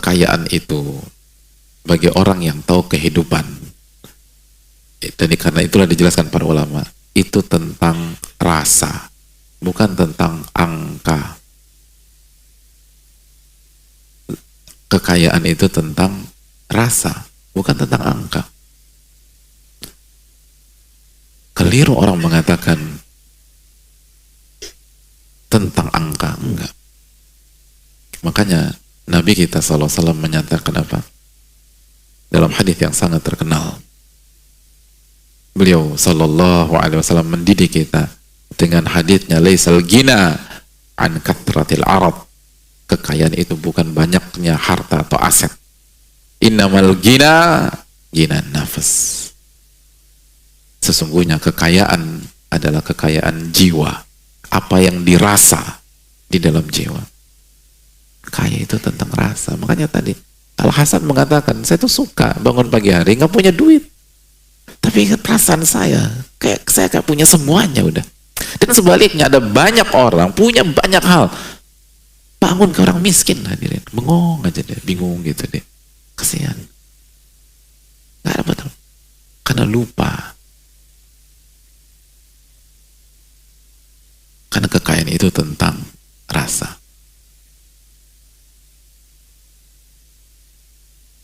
kekayaan itu bagi orang yang tahu kehidupan, dan karena itulah dijelaskan para ulama, itu tentang rasa, bukan tentang angka. Kekayaan itu tentang rasa, bukan tentang angka. Keliru orang mengatakan tentang angka, enggak. Makanya Nabi kita SAW menyatakan apa? Dalam hadis yang sangat terkenal, beliau SAW mendidik kita dengan hadisnya, laisal gina an kathratil arad. Kekayaan itu bukan banyaknya harta atau aset. Innamal gina nafas. Sesungguhnya kekayaan adalah kekayaan jiwa. Apa yang dirasa di dalam jiwa. Kaya itu tentang rasa. Makanya tadi Al-Hasan mengatakan, saya tuh suka bangun pagi hari nggak punya duit, tapi ingat perasaan saya kayak punya semuanya udah. Dan sebaliknya ada banyak orang punya banyak hal, bangun ke orang miskin, hadirin, bengong aja deh, bingung gitu deh, kasihan, nggak ada betul, karena lupa, karena kekayaan itu tentang rasa.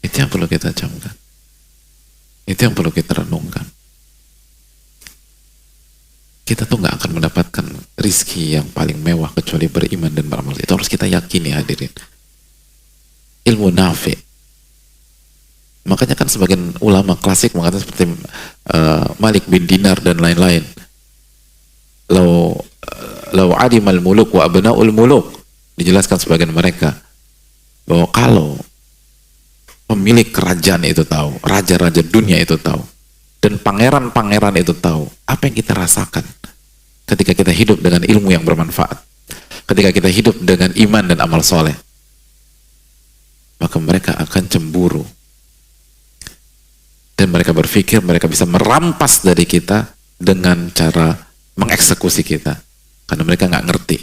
Itu yang perlu kita camkan, itu yang perlu kita renungkan. Kita tuh nggak akan mendapatkan rizki yang paling mewah kecuali beriman dan beramal. Itu harus kita yakini, hadirin. Ilmu nafi. Makanya kan sebagian ulama klasik mengatakan seperti Malik bin Dinar dan lain-lain. Lau adimal muluk wa abna'ul muluk. Dijelaskan sebagian mereka bahwa kalau pemilik kerajaan itu tahu, raja-raja dunia itu tahu, dan pangeran-pangeran itu tahu apa yang kita rasakan ketika kita hidup dengan ilmu yang bermanfaat, ketika kita hidup dengan iman dan amal soleh, maka mereka akan cemburu dan mereka berpikir mereka bisa merampas dari kita dengan cara mengeksekusi kita, karena mereka nggak ngerti,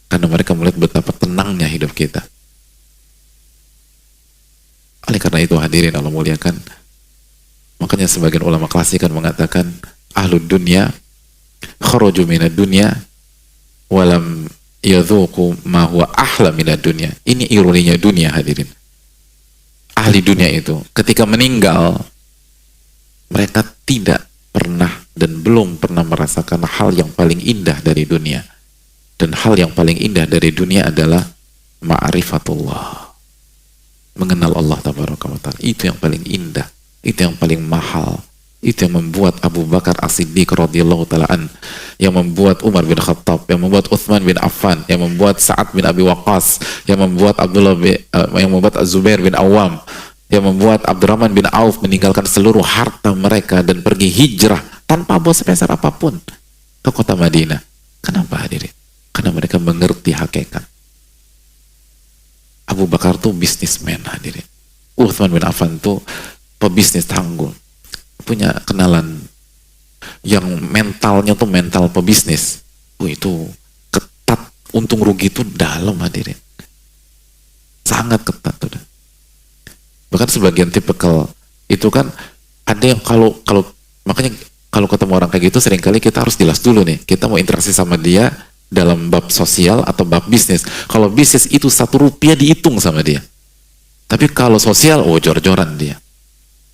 karena mereka melihat betapa tenangnya hidup kita. Oleh karena itu, hadirin Allah muliakan, makanya sebagian ulama klasik kan mengatakan ahlud dunya kharaju minad dunya walam yadhuqu ma huwa ahla minad dunya. Ini ironinya dunia, hadirin. Ahli dunia itu ketika meninggal, mereka tidak pernah dan belum pernah merasakan hal yang paling indah dari dunia. Dan hal yang paling indah dari dunia adalah ma'rifatullah, mengenal Allah tabaraka wa ta'ala. Itu yang paling indah, itu yang paling mahal, itu yang membuat Abu Bakar As-Siddiq radhiyallahu ta'ala an, yang membuat Umar bin Khattab, yang membuat Uthman bin Affan, yang membuat Sa'ad bin Abi Waqqas, yang membuat yang membuat Az-Zubair bin Awam, yang membuat Abdurrahman bin Auf meninggalkan seluruh harta mereka dan pergi hijrah tanpa bawa sepeser apapun ke kota Madinah. Kenapa, hadirin? Karena mereka mengerti hakikat. Abu Bakar tuh bisnismen, hadirin. Uthman bin Affan tuh pebisnis tangguh, punya kenalan yang mentalnya tuh mental pebisnis. Itu ketat, untung rugi itu dalam, hadirin, sangat ketat udah. Bahkan sebagian tipikal itu kan ada yang kalau makanya kalau ketemu orang kayak gitu seringkali kita harus jelas dulu nih, kita mau interaksi sama dia dalam bab sosial atau bab bisnis. Kalau bisnis itu 1 rupiah dihitung sama dia, tapi kalau sosial, jor-joran dia,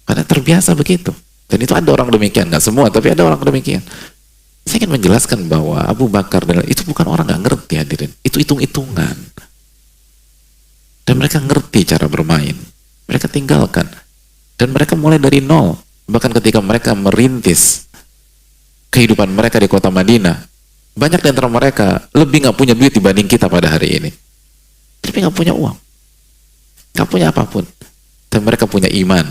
karena terbiasa begitu. Dan itu ada orang demikian, nggak semua, tapi ada orang demikian. Saya ingin menjelaskan bahwa Abu Bakar dan itu bukan orang nggak ngerti, hadirin. Itu hitung-hitungan, dan mereka ngerti cara bermain. Mereka tinggalkan, dan mereka mulai dari nol. Bahkan ketika mereka merintis kehidupan mereka di kota Madinah, banyak di antara mereka lebih nggak punya duit dibanding kita pada hari ini. Tapi nggak punya uang, nggak punya apapun. Dan mereka punya iman,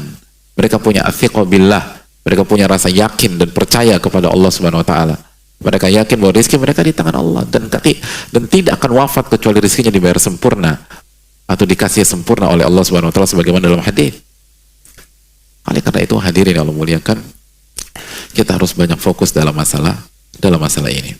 mereka punya athiqah billah, mereka punya rasa yakin dan percaya kepada Allah Subhanahu Wa Taala. Mereka yakin bahwa rezeki mereka di tangan Allah, dan tidak akan wafat kecuali rezekinya dibayar sempurna atau dikasih sempurna oleh Allah Subhanahu Wa Taala, sebagaimana dalam hadis. Oleh karena itu, hadirin yang Allah muliakan, kita harus banyak fokus dalam masalah ini.